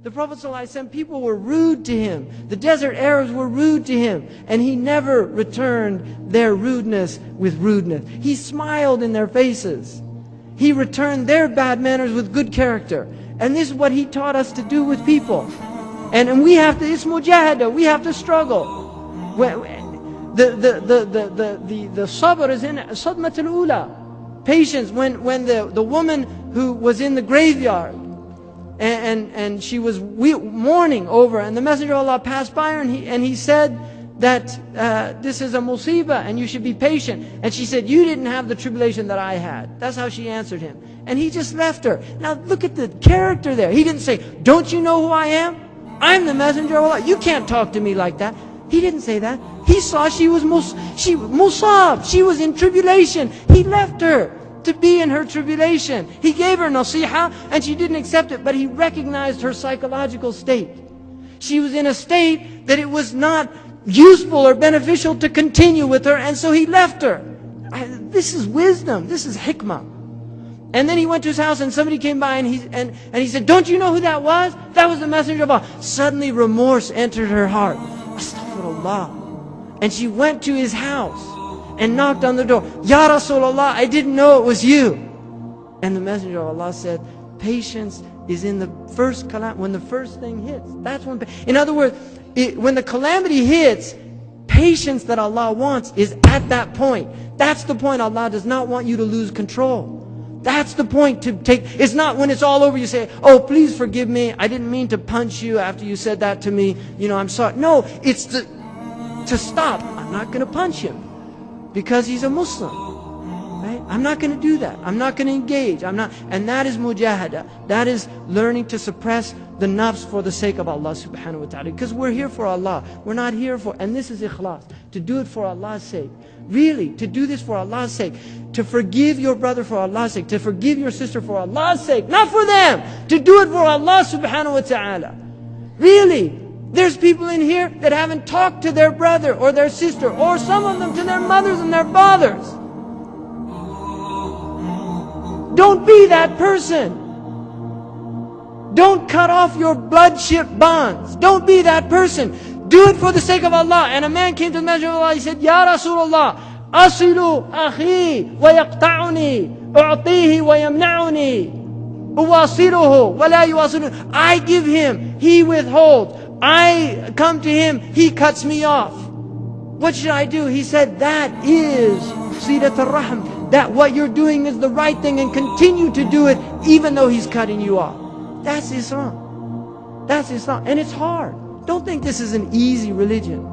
The Prophet ﷺ, people were rude to him. The desert Arabs were rude to him. And he never returned their rudeness with rudeness. He smiled in their faces. He returned their bad manners with good character. And this is what he taught us to do with people. And we have to, it's mujahada, we have to struggle. The sabr is in sadmat al-ula. Patience, when the woman who was in the graveyard, and she was mourning over, and the Messenger of Allah passed by her, and he said that this is a musibah and you should be patient. And she said, you didn't have the tribulation that I had. That's how she answered him. And he just left her. Now look at the character there. He didn't say, don't you know who I am? I'm the Messenger of Allah. You can't talk to me like that. He didn't say that. He saw she was musab. She was in tribulation. He left her to be in her tribulation. He gave her nasiha and she didn't accept it, but he recognized her psychological state. She was in a state that it was not useful or beneficial to continue with her, and so he left her. This is wisdom. This is hikmah. And then he went to his house and somebody came by and he said, don't you know who that was? That was the Messenger of Allah. Suddenly remorse entered her heart. Astaghfirullah. And she went to his house and knocked on the door. Ya Rasulullah, I didn't know it was you. And the Messenger of Allah said, patience is in the first calamity, when the first thing hits. That's when, in other words, when the calamity hits, patience that Allah wants is at that point. That's the point. Allah does not want you to lose control. That's the point to take. It's not when it's all over you say, oh, please forgive me. I didn't mean to punch you after you said that to me. You know, I'm sorry. No, it's to stop. I'm not going to punch him because he's a Muslim. Right? I'm not going to do that. I'm not going to engage. I'm not. And that is mujahada. That is learning to suppress the nafs for the sake of Allah subhanahu wa ta'ala. Because we're here for Allah. We're not here for, and this is ikhlas. To do it for Allah's sake. Really, to do this for Allah's sake. To forgive your brother for Allah's sake. To forgive your sister for Allah's sake. Not for them. To do it for Allah subhanahu wa ta'ala. Really. There's people in here that haven't talked to their brother or their sister, or some of them to their mothers and their fathers. Don't be that person. Don't cut off your bloodship bonds. Don't be that person. Do it for the sake of Allah. And a man came to the Messenger of Allah. He said, Ya Rasulullah, asilu akhi wa yaqta'uni, u'tihi wa yamna'uni, uwasiluhu wa la yuwasiluhu. I give him, he withholds. I come to him, he cuts me off. What should I do? He said, that is silat al-rahm. That what you're doing is the right thing, and continue to do it even though he's cutting you off. That's Islam. That's Islam. And it's hard. Don't think this is an easy religion.